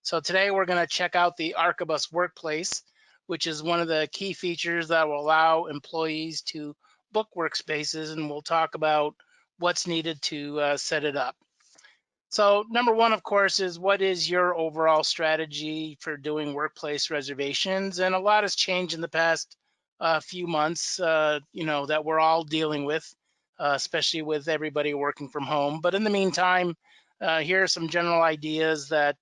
So today we're going to check out the Archibus Workplace, which is one of the key features that will allow employees to book workspaces, and we'll talk about what's needed to set it up. So number one, of course, is what is your overall strategy for doing workplace reservations? And a lot has changed in the past few months, that we're all dealing with, especially with everybody working from home. But in the meantime, here are some general ideas that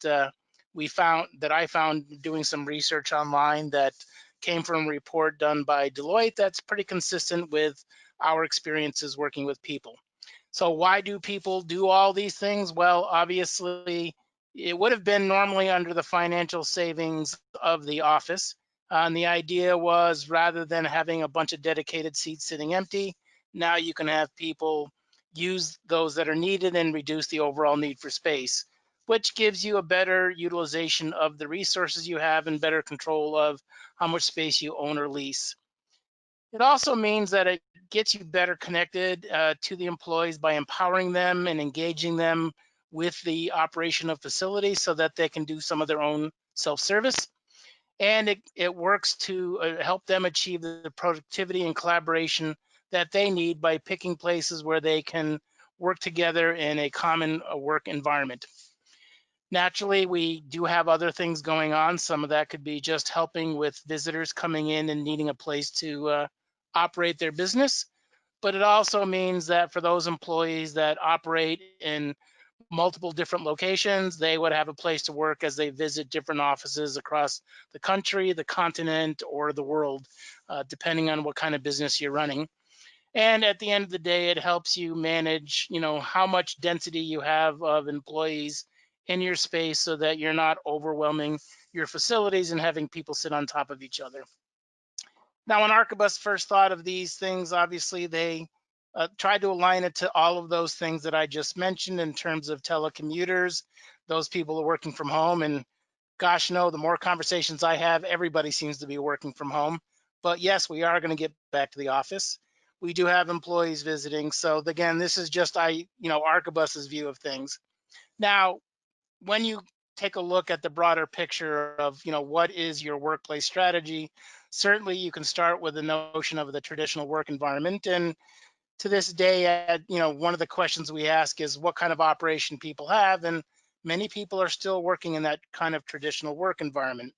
I found doing some research online that came from a report done by Deloitte that's pretty consistent with our experiences working with people. So why do people do all these things? Well, obviously, it would have been normally under the financial savings of the office. And the idea was rather than having a bunch of dedicated seats sitting empty, now you can have people use those that are needed and reduce the overall need for space, which gives you a better utilization of the resources you have and better control of how much space you own or lease. It also means that it gets you better connected to the employees by empowering them and engaging them with the operation of facilities so that they can do some of their own self-service. And it works to help them achieve the productivity and collaboration that they need by picking places where they can work together in a common work environment. Naturally, we do have other things going on. Some of that could be just helping with visitors coming in and needing a place to operate their business. But it also means that for those employees that operate in multiple different locations, they would have a place to work as they visit different offices across the country, the continent, or the world, depending on what kind of business you're running. And at the end of the day, it helps you manage, how much density you have of employees in your space so that you're not overwhelming your facilities and having people sit on top of each other. Now, when Archibus first thought of these things, obviously they tried to align it to all of those things that I just mentioned in terms of telecommuters, those people who are working from home. And gosh, no, the more conversations I have, everybody seems to be working from home. But yes, we are going to get back to the office. We do have employees visiting. So again, this is just Archibus's view of things. Now, when you take a look at the broader picture of what is your workplace strategy, certainly you can start with the notion of the traditional work environment. And to this day, one of the questions we ask is what kind of operation people have, and many people are still working in that kind of traditional work environment.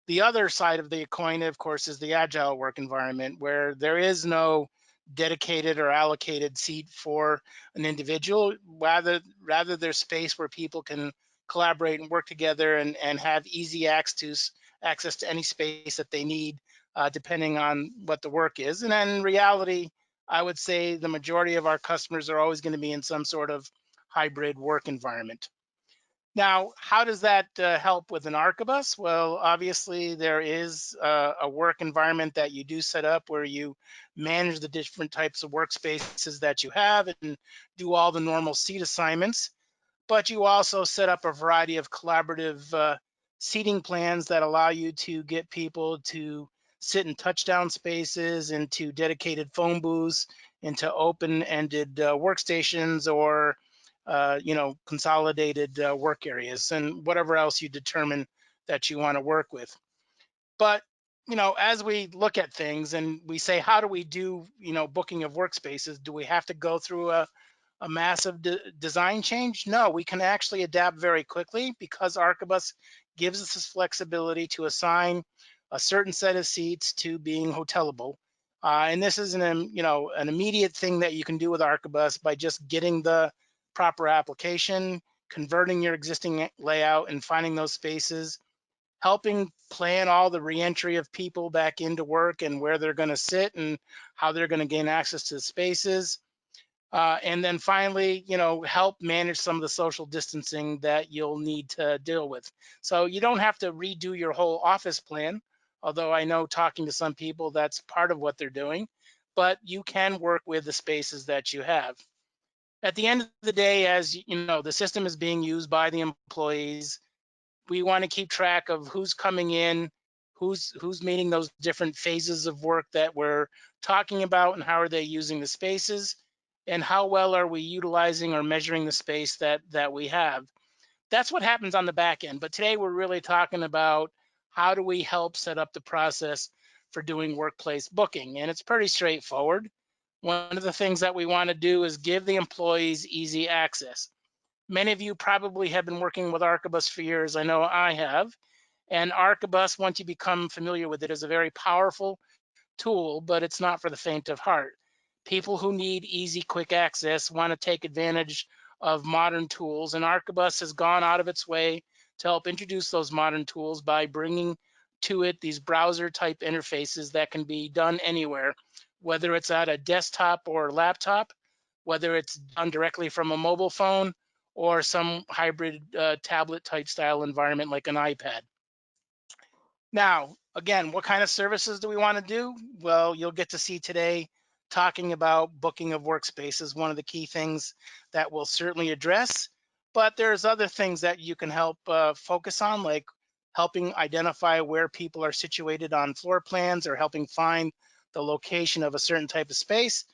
The other side of the coin, of course, is the agile work environment, where there is no dedicated or allocated seat for an individual. Rather there's space where people can collaborate and work together and have easy access to any space that they need, depending on what the work is. And then in reality, I would say the majority of our customers are always going to be in some sort of hybrid work environment. Now, how does that help with an Archibus? Well, obviously there is a work environment that you do set up where you manage the different types of workspaces that you have and do all the normal seat assignments. But you also set up a variety of collaborative seating plans that allow you to get people to sit in touchdown spaces, into dedicated phone booths, into open-ended workstations, or consolidated work areas, and whatever else you determine that you want to work with. But as we look at things and we say, how do we do booking of workspaces? Do we have to go through a massive design change? No, we can actually adapt very quickly because Archibus gives us this flexibility to assign a certain set of seats to being hotelable. And this is an immediate thing that you can do with Archibus by just getting the proper application, converting your existing layout and finding those spaces, helping plan all the reentry of people back into work and where they're going to sit and how they're going to gain access to the spaces. And then finally, help manage some of the social distancing that you'll need to deal with. So you don't have to redo your whole office plan, although I know talking to some people, that's part of what they're doing, but you can work with the spaces that you have. At the end of the day, as the system is being used by the employees, we want to keep track of who's coming in, who's meeting those different phases of work that we're talking about, and how are they using the spaces, and how well are we utilizing or measuring the space that we have. That's what happens on the back end. But today we're really talking about how do we help set up the process for doing workplace booking. And it's pretty straightforward. One of the things that we want to do is give the employees easy access. Many of you probably have been working with Archibus for years. I know I have. And Archibus, once you become familiar with it, is a very powerful tool, but it's not for the faint of heart. People who need easy, quick access want to take advantage of modern tools, and Archibus has gone out of its way to help introduce those modern tools by bringing to it these browser type interfaces that can be done anywhere, whether it's at a desktop or laptop, whether it's done directly from a mobile phone or some hybrid tablet type style environment like an iPad. Now, again, what kind of services do we want to do? Well, you'll get to see today talking about booking of workspaces, one of the key things that we'll certainly address. But there's other things that you can help focus on, like helping identify where people are situated on floor plans or helping find the location of a certain type of space,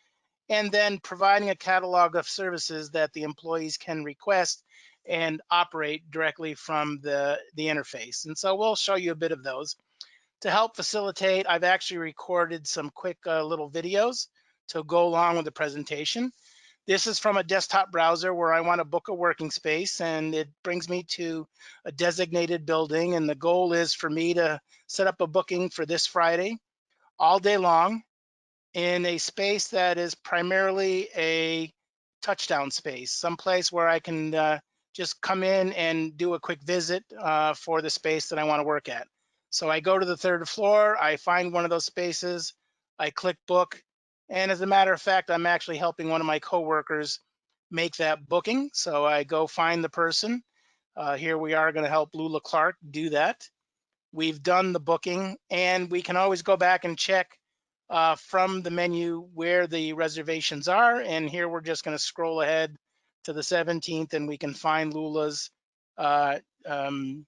and then providing a catalog of services that the employees can request and operate directly from the interface. And so we'll show you a bit of those. To help facilitate, I've actually recorded some quick little videos to go along with the presentation. This is from a desktop browser where I want to book a working space, and it brings me to a designated building. And the goal is for me to set up a booking for this Friday all day long in a space that is primarily a touchdown space, someplace where I can just come in and do a quick visit for the space that I want to work at. So I go to the third floor, I find one of those spaces, I click book, and as a matter of fact, I'm actually helping one of my coworkers make that booking. So I go find the person. Here we are going to help Lula Clark do that. We've done the booking, and we can always go back and check from the menu where the reservations are. And here we're just going to scroll ahead to the 17th, and we can find Lula's uh, um,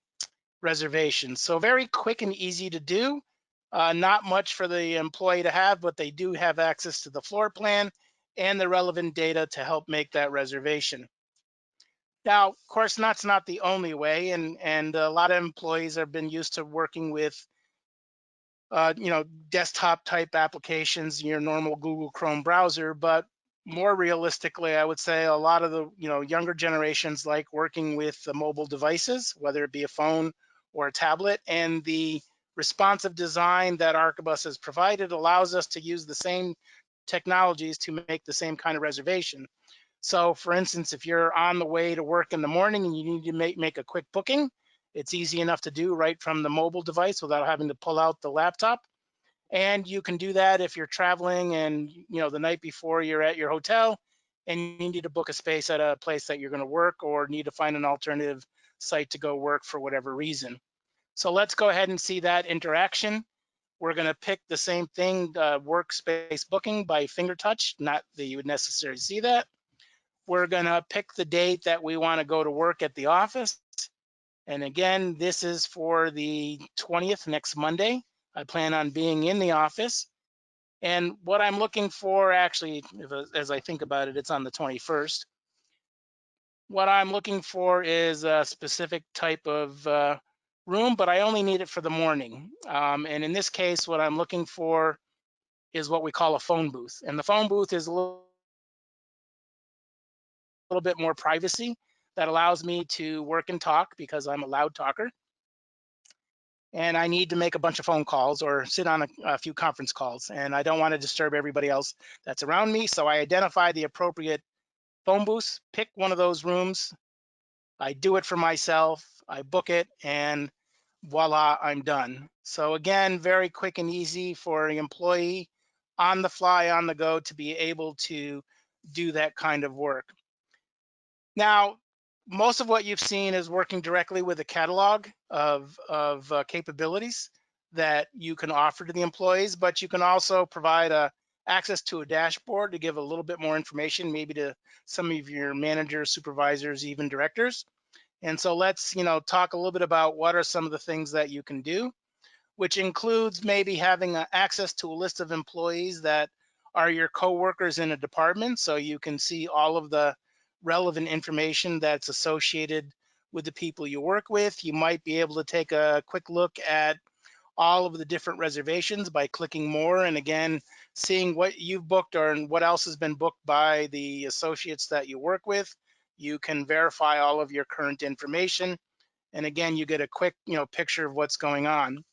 reservation. So very quick and easy to do. Not much for the employee to have, but they do have access to the floor plan and the relevant data to help make that reservation. Now, of course, that's not the only way, and a lot of employees have been used to working with desktop type applications, your normal Google Chrome browser. But more realistically, I would say a lot of the younger generations like working with the mobile devices, whether it be a phone or a tablet. And the responsive design that Archibus has provided allows us to use the same technologies to make the same kind of reservation. So for instance, if you're on the way to work in the morning and you need to make a quick booking, it's easy enough to do right from the mobile device without having to pull out the laptop. And you can do that if you're traveling and the night before you're at your hotel and you need to book a space at a place that you're going to work or need to find an alternative site to go work for whatever reason. So let's go ahead and see that interaction. We're going to pick the same thing, workspace booking by finger touch, not that you would necessarily see that. We're going to pick the date that we want to go to work at the office. And again, this is for the 20th, next Monday. I plan on being in the office. And what I'm looking for, actually, as I think about it, it's on the 21st. What I'm looking for is a specific type of room, but I only need it for the morning. And in this case, what I'm looking for is what we call a phone booth. And the phone booth is a little bit more privacy that allows me to work and talk because I'm a loud talker. And I need to make a bunch of phone calls or sit on a few conference calls. And I don't want to disturb everybody else that's around me. So I identify the appropriate phone booths, pick one of those rooms. I do it for myself. I book it, and voila, I'm done. So again, very quick and easy for an employee on the fly, on the go, to be able to do that kind of work. Now, most of what you've seen is working directly with a catalog of capabilities that you can offer to the employees, but you can also provide access to a dashboard to give a little bit more information, maybe to some of your managers, supervisors, even directors. And so let's talk a little bit about what are some of the things that you can do, which includes maybe having access to a list of employees that are your coworkers in a department, so you can see all of the relevant information that's associated with the people you work with. You might be able to take a quick look at all of the different reservations by clicking more, and again, seeing what you've booked or what else has been booked by the associates that you work with. You can verify all of your current information, and again, you get a quick picture of what's going on.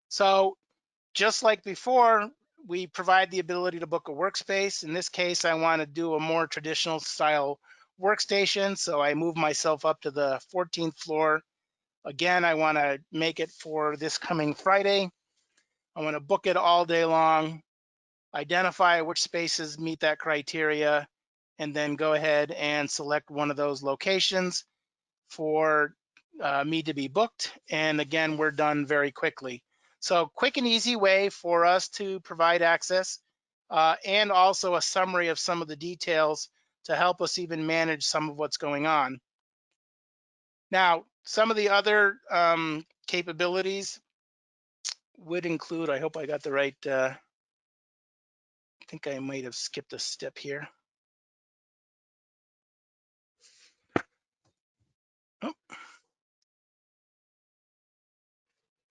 So just like before, we provide the ability to book a workspace. In this case, I want to do a more traditional style workstation, so I move myself up to the 14th floor. Again, I want to make it for this coming Friday. I want to book it all day long, identify which spaces meet that criteria, and then go ahead and select one of those locations for me to be booked. And again, we're done very quickly. So quick and easy way for us to provide access, and also a summary of some of the details to help us even manage some of what's going on. Now, some of the other capabilities would include, I hope I got the right, I think I might have skipped a step here. Oh,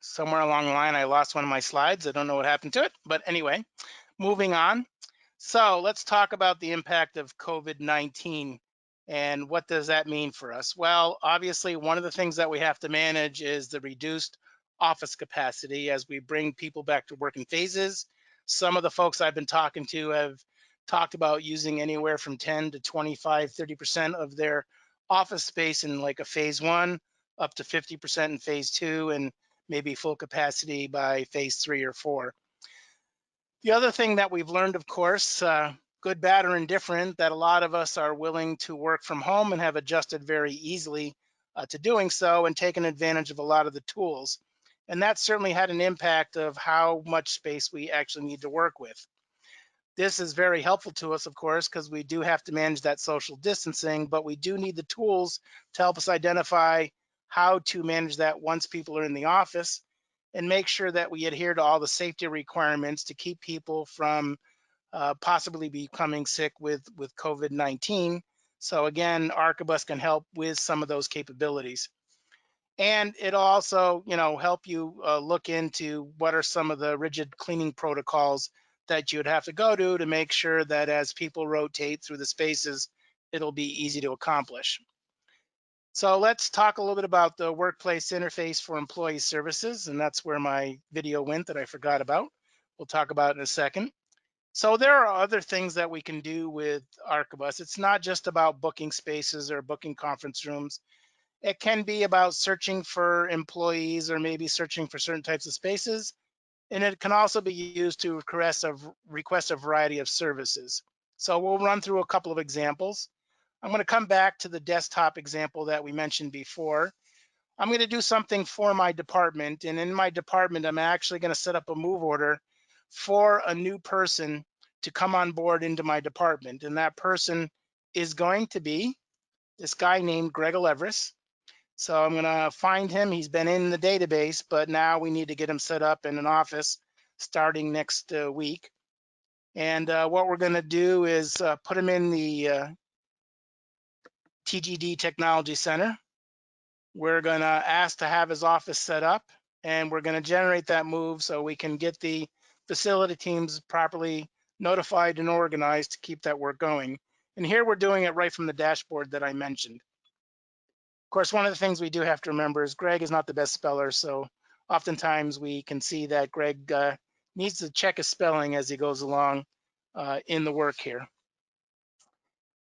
somewhere along the line, I lost one of my slides. I don't know what happened to it, but anyway, moving on. So let's talk about the impact of COVID-19 and what does that mean for us? Well, obviously, one of the things that we have to manage is the reduced office capacity as we bring people back to work in phases. Some of the folks I've been talking to have talked about using anywhere from 10 to 25, 30% of their office space in like a phase one, up to 50% in phase two, and maybe full capacity by phase three or four. The other thing that we've learned, of course, good, bad, or indifferent, that a lot of us are willing to work from home and have adjusted very easily to doing so and taken advantage of a lot of the tools. And that certainly had an impact of how much space we actually need to work with. This is very helpful to us, of course, because we do have to manage that social distancing, but we do need the tools to help us identify how to manage that once people are in the office, and make sure that we adhere to all the safety requirements to keep people from possibly becoming sick with COVID-19. So again, Archibus can help with some of those capabilities. And it'll also, help you look into what are some of the rigid cleaning protocols that you would have to go to make sure that as people rotate through the spaces, it'll be easy to accomplish. So let's talk a little bit about the workplace interface for employee services, and that's where my video went that I forgot about. We'll talk about in a second. So there are other things that we can do with Archibus. It's not just about booking spaces or booking conference rooms. It can be about searching for employees or maybe searching for certain types of spaces. And it can also be used to request a variety of services. So we'll run through a couple of examples. I'm going to come back to the desktop example that we mentioned before. I'm going to do something for my department. And in my department, I'm actually going to set up a move order for a new person to come on board into my department. And that person is going to be this guy named Greg Leveris. So I'm going to find him. He's been in the database, but now we need to get him set up in an office starting next week. And what we're going to do is put him in the TGD Technology Center. We're going to ask to have his office set up, and we're going to generate that move so we can get the facility teams properly notified and organized to keep that work going. And here we're doing it right from the dashboard that I mentioned. Of course, one of the things we do have to remember is Greg is not the best speller, so oftentimes we can see that Greg needs to check his spelling as he goes along in the work here.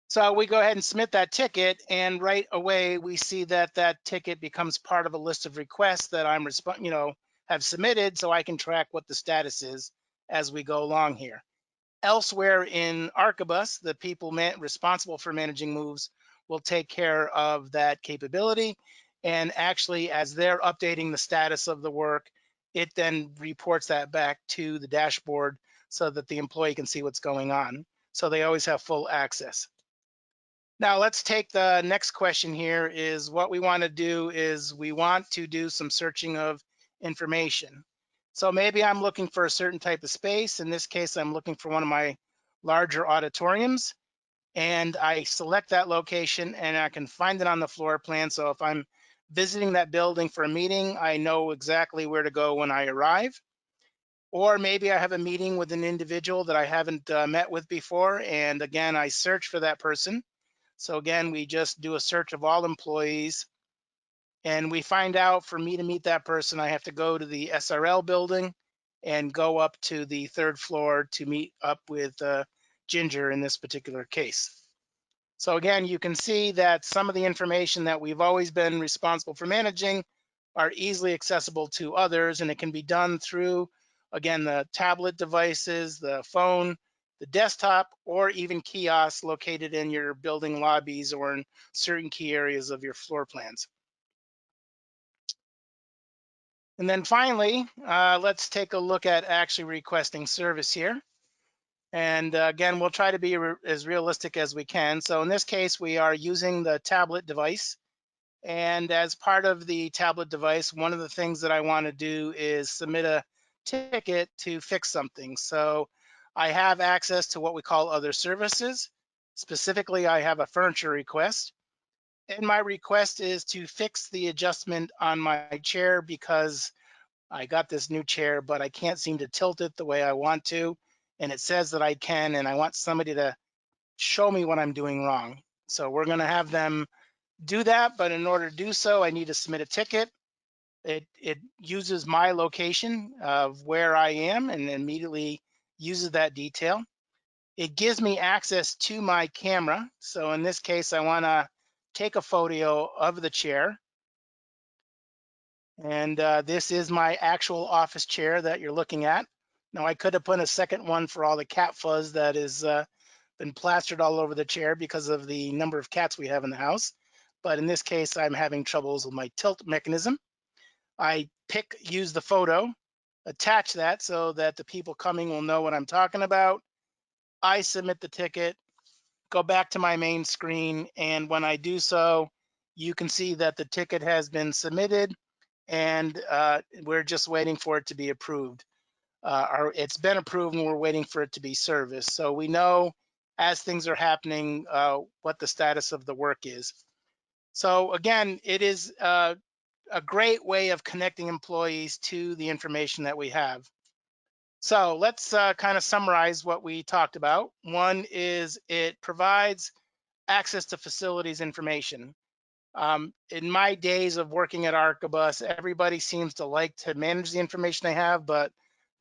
So we go ahead and submit that ticket, and right away we see that that ticket becomes part of a list of requests that I'm have submitted, so I can track what the status is as we go along here. Elsewhere in Archibus, the people responsible for managing moves will take care of that capability. And actually, as they're updating the status of the work, it then reports that back to the dashboard so that the employee can see what's going on. So they always have full access. Now let's take the next question here. Is what we want to do is we want to do some searching of information. So maybe I'm looking for a certain type of space. In this case, I'm looking for one of my larger auditoriums. and I select that location and I can find it on the floor plan. So if I'm visiting that building for a meeting, I know exactly where to go when I arrive. Or maybe I have a meeting with an individual that I haven't met with before. And again, I search for that person. So again, we just do a search of all employees and we find out for me to meet that person, I have to go to the SRL building and go up to the third floor to meet up with Ginger in this particular case. So again, you can see that some of the information that we've always been responsible for managing are easily accessible to others, and it can be done through, again, the tablet devices, the phone, the desktop, or even kiosks located in your building lobbies or in certain key areas of your floor plans. And then finally, let's take a look at actually requesting service here. And again, we'll try to be as realistic as we can. So in this case, we are using the tablet device. And as part of the tablet device, one of the things that I want to do is submit a ticket to fix something. So I have access to what we call other services. Specifically, I have a furniture request. And my request is to fix the adjustment on my chair because I got this new chair, but I can't seem to tilt it the way I want to. And it says that I can, and I want somebody to show me what I'm doing wrong. So we're going to have them do that, but in order to do so, I need to submit a ticket. It uses my location of where I am and immediately uses that detail. It gives me access to my camera. So in this case, I want to take a photo of the chair. And this is my actual office chair that you're looking at. Now I could have put a second one for all the cat fuzz that is been plastered all over the chair because of the number of cats we have in the house. But in this case, I'm having troubles with my tilt mechanism. I use the photo, attach that so that the people coming will know what I'm talking about. I submit the ticket, go back to my main screen, and when I do so, you can see that the ticket has been submitted, and we're just waiting for it to be approved. Or it's been approved and we're waiting for it to be serviced. So we know as things are happening what the status of the work is. So again, it is a great way of connecting employees to the information that we have. So let's kind of summarize what we talked about. One is it provides access to facilities information. In my days of working at Archibus, everybody seems to like to manage the information they have, but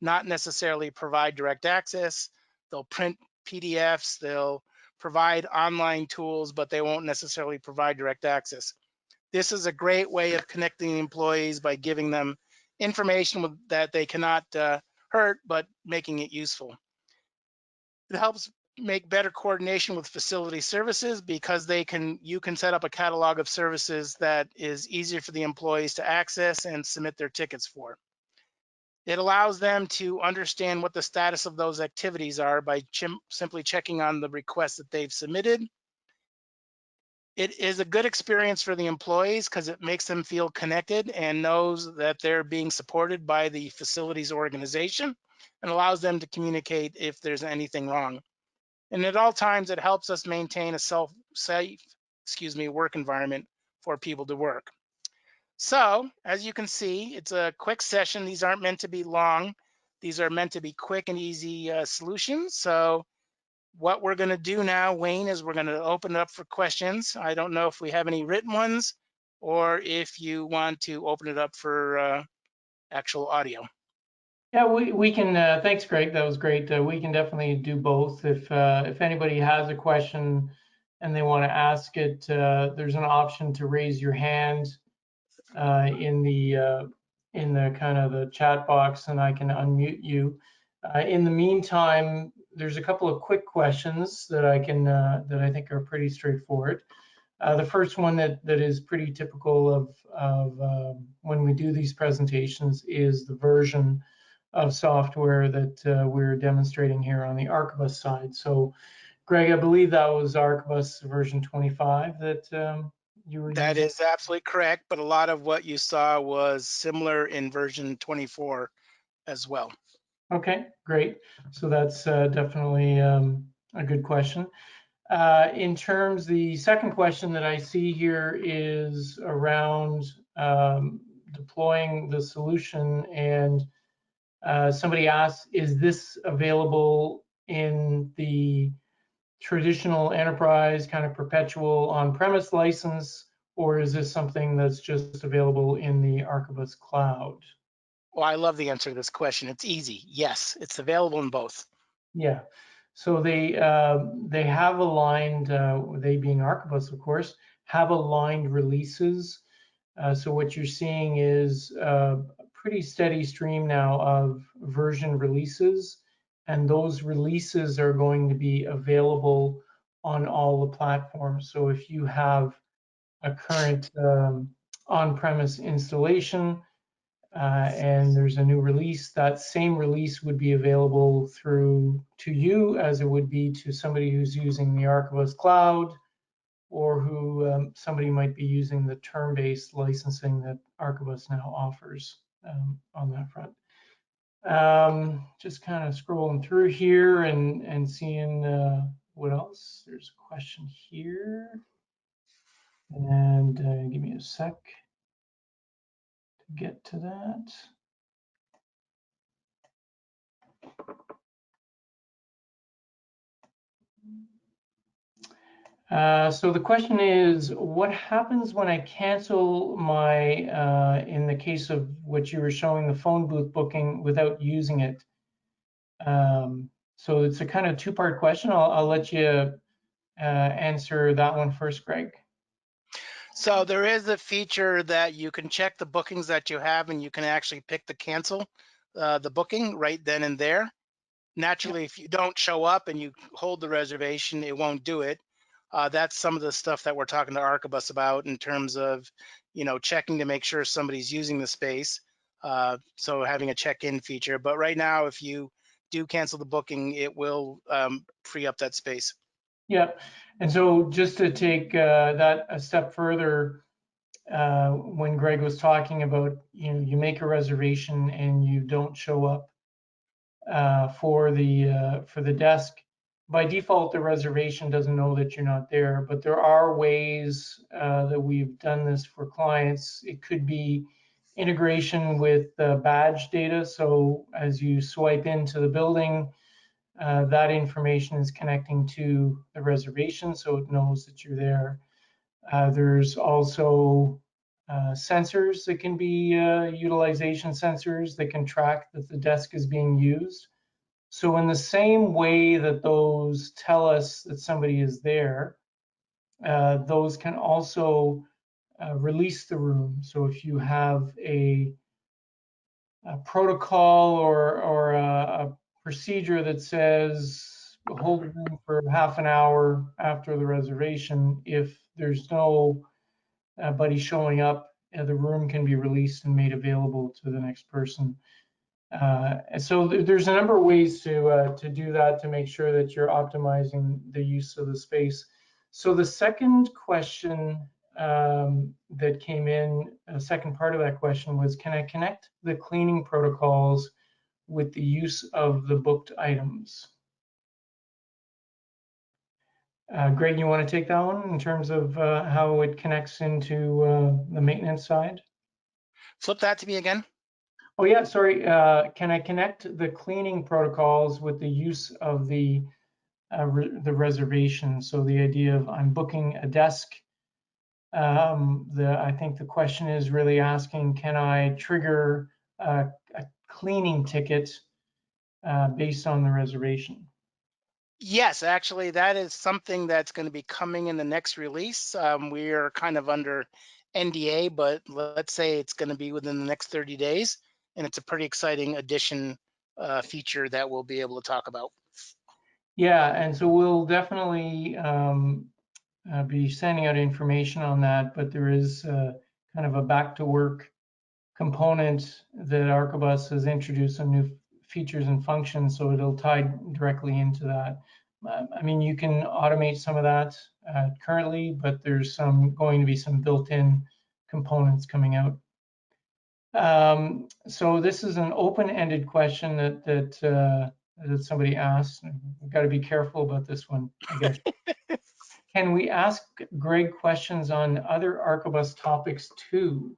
not necessarily provide direct access. They'll print PDFs, they'll provide online tools, but they won't necessarily provide direct access. This is a great way of connecting employees by giving them information that they cannot hurt, but making it useful. It helps make better coordination with facility services because you can set up a catalog of services that is easier for the employees to access and submit their tickets for. It allows them to understand what the status of those activities are by simply checking on the requests that they've submitted. It is a good experience for the employees because it makes them feel connected and knows that they're being supported by the facilities organization and allows them to communicate if there's anything wrong. And at all times, it helps us maintain a safe, work environment for people to work. So as you can see, it's a quick session. These aren't meant to be long. These are meant to be quick and easy solutions. So what we're going to do now, Wayne, is we're going to open it up for questions. I don't know if we have any written ones or if you want to open it up for actual audio. Yeah, we can. Thanks, Greg. That was great. We can definitely do both. If anybody has a question and they want to ask it, there's an option to raise your hand in the kind of the chat box, and I can unmute you. In the meantime, there's a couple of quick questions that I think are pretty straightforward. The first one that is pretty typical of when we do these presentations is the version of software that we're demonstrating here on the Archibus side. So, Greg, I believe that was Archibus version 25 that you were That using. is absolutely correct, but a lot of what you saw was similar in version 24 as well. Okay, great. So that's definitely a good question. In terms, the second question that I see here is around deploying the solution, and somebody asks, is this available in the traditional enterprise kind of perpetual on-premise license, or is this something that's just available in the Archibus cloud? Well, I love the answer to this question. It's easy. Yes, it's available in both. Yeah. So they have aligned, they being Archibus, of course, have aligned releases. So what you're seeing is a pretty steady stream now of version releases, and those releases are going to be available on all the platforms. So if you have a current on-premise installation, and there's a new release, that same release would be available through to you as it would be to somebody who's using the Archibus cloud, or who somebody might be using the term-based licensing that Archibus now offers on that front. Just kind of scrolling through here and seeing what else. There's a question here, and give me a sec to get to that. So the question is, what happens when I cancel my, in the case of what you were showing, the phone booth booking without using it? So it's a kind of two-part question. I'll let you answer that one first, Greg. So there is a feature that you can check the bookings that you have, and you can actually pick to cancel the booking right then and there. Naturally, if you don't show up and you hold the reservation, it won't do it. That's some of the stuff that we're talking to Archibus about in terms of, checking to make sure somebody's using the space. So having a check-in feature. But right now, if you do cancel the booking, it will free up that space. Yeah, and so just to take that a step further, when Greg was talking about, you make a reservation and you don't show up for the desk, by default, the reservation doesn't know that you're not there, but there are ways that we've done this for clients. It could be integration with badge data. So as you swipe into the building, that information is connecting to the reservation, so it knows that you're there. There's also sensors that can be utilization sensors that can track that the desk is being used. So in the same way that those tell us that somebody is there, those can also release the room. So if you have a protocol or a procedure that says hold the room for half an hour after the reservation, if there's no buddy showing up, the room can be released and made available to the next person. So there's a number of ways to do that to make sure that you're optimizing the use of the space. So the second question that came in, the second part of that question was, can I connect the cleaning protocols with the use of the booked items? Greg, you want to take that one in terms of how it connects into the maintenance side? Flip that to me again. Oh yeah, sorry. Can I connect the cleaning protocols with the use of the reservation? So the idea of I'm booking a desk. I think the question is really asking, can I trigger a cleaning ticket based on the reservation? Yes, actually, that is something that's going to be coming in the next release. We are kind of under NDA, but let's say it's going to be within the next 30 days, and it's a pretty exciting addition feature that we'll be able to talk about. Yeah, and so we'll definitely be sending out information on that, but there is kind of a back to work component that Archibus has introduced some new features and functions, so it'll tie directly into that. I mean, you can automate some of that currently, but there's going to be some built-in components coming out. So this is an open-ended question that somebody asked. We've got to be careful about this one, I guess. can we ask Greg questions on other Archibus topics too?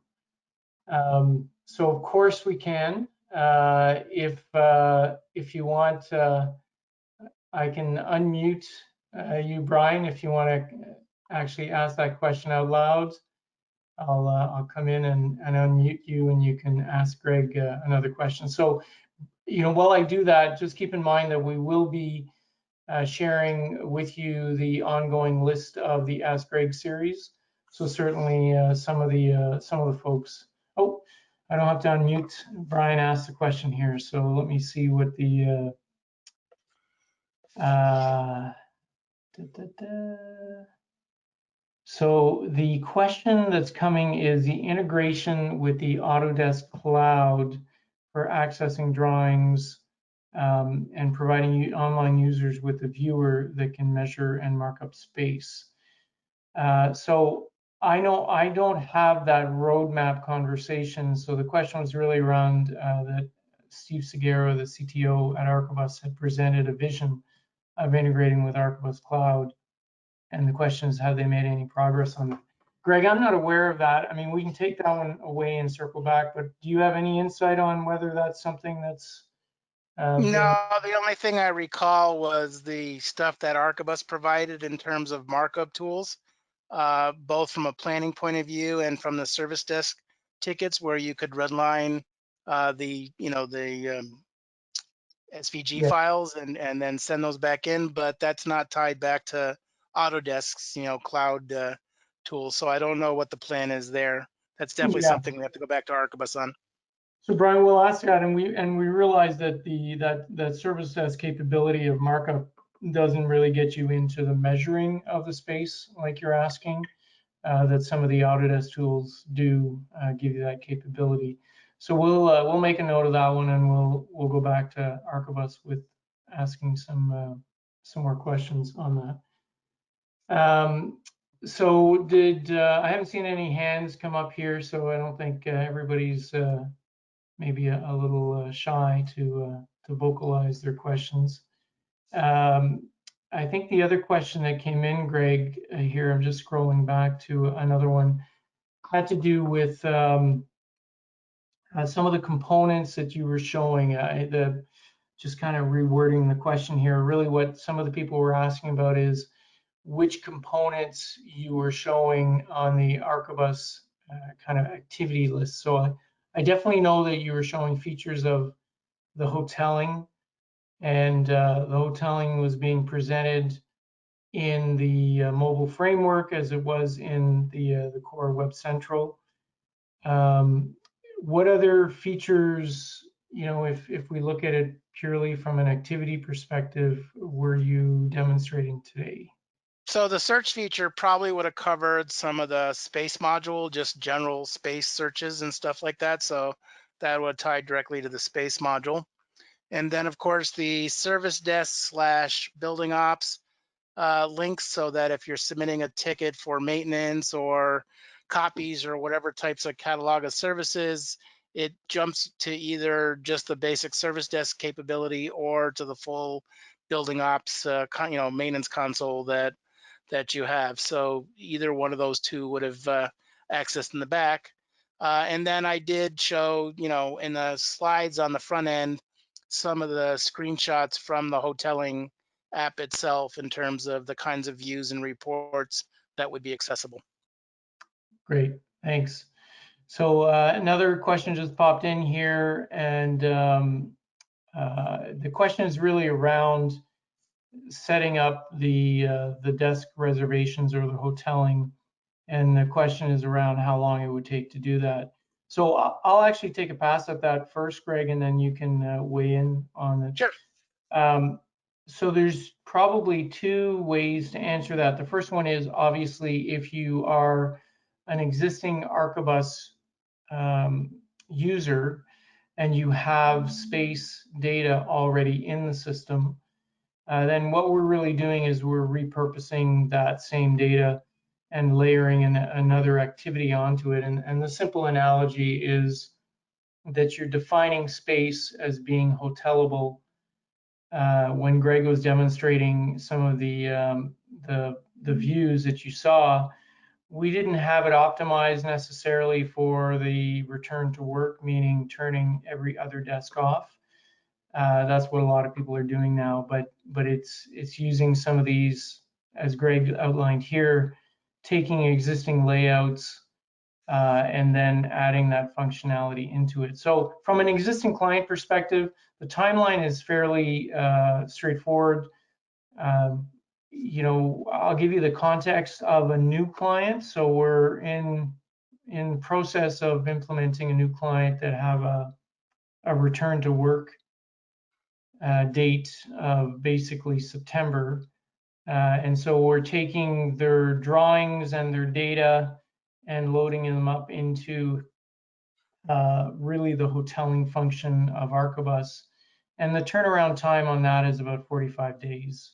So of course we can. If you want, I can unmute you, Brian, if you want to actually ask that question out loud. I'll come in and unmute you, and you can ask Greg another question. So, while I do that, just keep in mind that we will be sharing with you the ongoing list of the Ask Greg series. So certainly some of the folks. Oh, I don't have to unmute. Brian asked the question here, so let me see what the. So the question that's coming is the integration with the Autodesk Cloud for accessing drawings and providing online users with a viewer that can measure and mark up space. So I know I don't have that roadmap conversation. So the question was really around that Steve Seguero, the CTO at Archibus, had presented a vision of integrating with Archibus Cloud. And the question is, have they made any progress on that? Greg, I'm not aware of that. I mean, we can take that one away and circle back, but do you have any insight on whether that's something that's No, the only thing I recall was the stuff that Archibus provided in terms of markup tools, both from a planning point of view and from the service desk tickets, where you could redline the SVG yeah, files and then send those back in, but that's not tied back to Autodesk's cloud tools. So I don't know what the plan is there. That's definitely yeah. something we have to go back to Archibus on. So Brian, we'll ask that, and we realize that that service desk capability of markup doesn't really get you into the measuring of the space like you're asking. That some of the Autodesk tools do give you that capability. So we'll make a note of that one, and we'll go back to Archibus with asking some more questions on that. So I haven't seen any hands come up here, so I don't think everybody's maybe a little shy to vocalize their questions. I think the other question that came in, Greg, here, I'm just scrolling back to another one, had to do with some of the components that you were showing. Just kind of rewording the question here, really what some of the people were asking about is which components you were showing on the Archibus kind of activity list. So I definitely know that you were showing features of the hoteling, and the hoteling was being presented in the mobile framework as it was in the core Web Central. What other features, if we look at it purely from an activity perspective, were you demonstrating today? So the search feature probably would have covered some of the space module, just general space searches and stuff like that. So that would tie directly to the space module. And then of course the service desk slash building ops links, so that if you're submitting a ticket for maintenance or copies or whatever types of catalog of services, it jumps to either just the basic service desk capability or to the full building ops maintenance console that you have. So either one of those two would have accessed in the back. And then I did show, in the slides on the front end, some of the screenshots from the hoteling app itself in terms of the kinds of views and reports that would be accessible. Great, thanks. So another question just popped in here, and the question is really around setting up the desk reservations or the hoteling, and the question is around how long it would take to do that. So I'll actually take a pass at that first, Greg, and then you can weigh in on it. Sure. So there's probably two ways to answer that. The first one is obviously if you are an existing Archibus user and you have space data already in the system, then what we're really doing is we're repurposing that same data and layering another activity onto it. And the simple analogy is that you're defining space as being hotelable. When Greg was demonstrating some of the the views that you saw, we didn't have it optimized necessarily for the return to work, meaning turning every other desk off. That's what a lot of people are doing now, but it's using some of these, as Greg outlined here, taking existing layouts and then adding that functionality into it. So from an existing client perspective, the timeline is fairly straightforward. You know, I'll give you the context of a new client. So we're in process of implementing a new client that have a return to work date of basically September. And so we're taking their drawings and their data and loading them up into really the hoteling function of Archibus. And the turnaround time on that is about 45 days,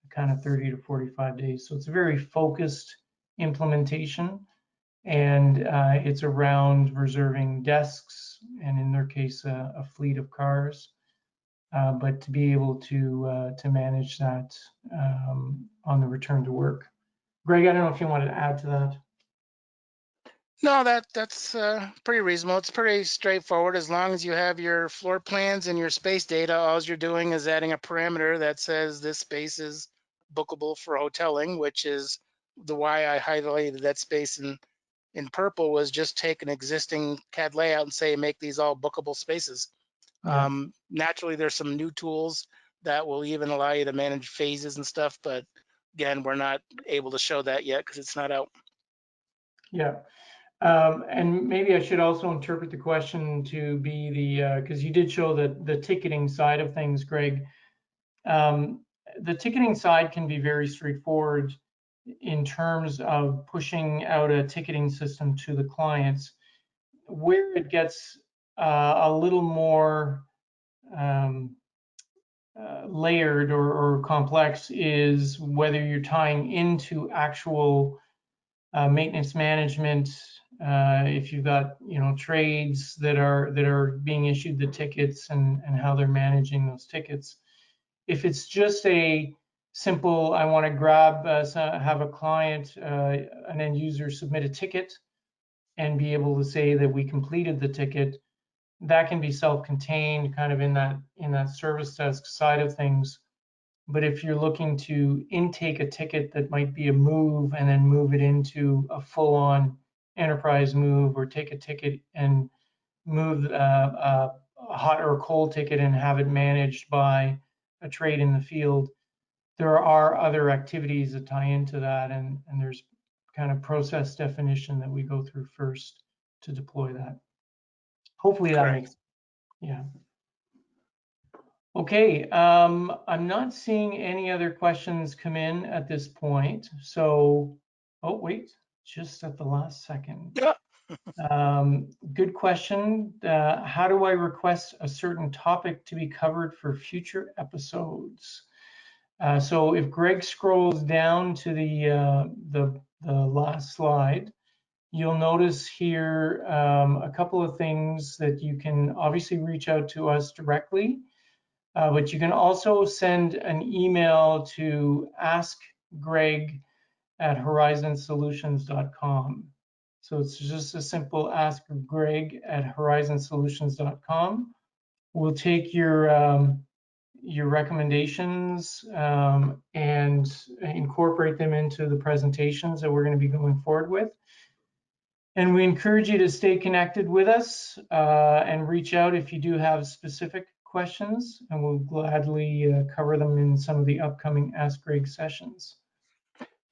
kind of 30 to 45 days. So it's a very focused implementation, and it's around reserving desks, and in their case, a fleet of cars. But to be able to manage that on the return to work. Greg, I don't know if you wanted to add to that. No, that's pretty reasonable. It's pretty straightforward. As long as you have your floor plans and your space data, all you're doing is adding a parameter that says this space is bookable for hoteling, which is the why I highlighted that space in purple, was just take an existing CAD layout and say make these all bookable spaces. Yeah, Naturally, there's some new tools that will even allow you to manage phases and stuff, but again, we're not able to show that yet because it's not out. yeah. And maybe I should also interpret the question to be the, because you did show the ticketing side of things, Greg. The ticketing side can be very straightforward in terms of pushing out a ticketing system to the clients. Where it gets a little more um, layered or complex is whether you're tying into actual maintenance management. If you've got trades that are being issued the tickets and how they're managing those tickets. If it's just a simple, I want to grab have a client, an end user submit a ticket and be able to say that we completed the ticket, that can be self-contained kind of in that service desk side of things. But if you're looking to intake a ticket that might be a move and then move it into a full-on enterprise move, or take a ticket and move a hot or a cold ticket and have it managed by a trade in the field, there are other activities that tie into that, and there's kind of process definition that we go through first to deploy that. Hopefully that Correct. makes, yeah. Okay, I'm not seeing any other questions come in at this point. So, oh wait, just at the last second. Yeah. Good question. How do I request a certain topic to be covered for future episodes? So if Greg scrolls down to the last slide, you'll notice here a couple of things that you can obviously reach out to us directly. But you can also send an email to askgreg@horizontSolutions.com. So it's just a simple askgreg@horizontSolutions.com. We'll take your recommendations and incorporate them into the presentations that we're going to be going forward with. And we encourage you to stay connected with us and reach out if you do have specific questions, and we'll gladly cover them in some of the upcoming Ask Greg sessions.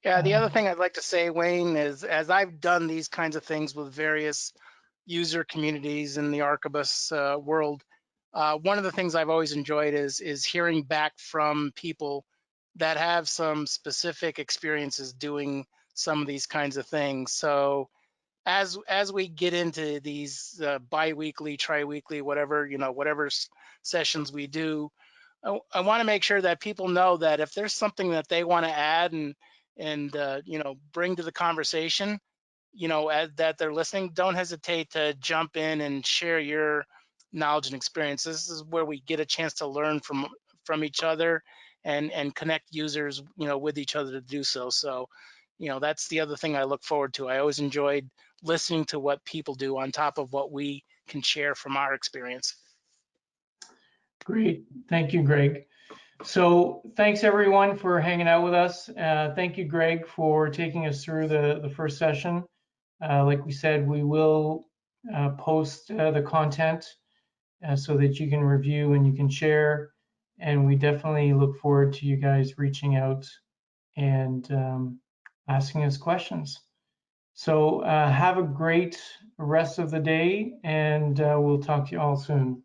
Yeah, the other thing I'd like to say, Wayne, is as I've done these kinds of things with various user communities in the Archibus world, one of the things I've always enjoyed is hearing back from people that have some specific experiences doing some of these kinds of things. So as we get into these bi-weekly, tri-weekly, whatever, whatever sessions we do, I want to make sure that people know that if there's something that they want to add and bring to the conversation, that they're listening, don't hesitate to jump in and share your knowledge and experience. This is where we get a chance to learn from each other and connect users, with each other to do so. So, that's the other thing I look forward to. I always enjoyed listening to what people do on top of what we can share from our experience. Great. Thank you, Greg. So thanks everyone for hanging out with us. Thank you, Greg, for taking us through the first session. Like we said, we will post the content so that you can review and you can share. And we definitely look forward to you guys reaching out and asking us questions. So have a great rest of the day, and we'll talk to you all soon.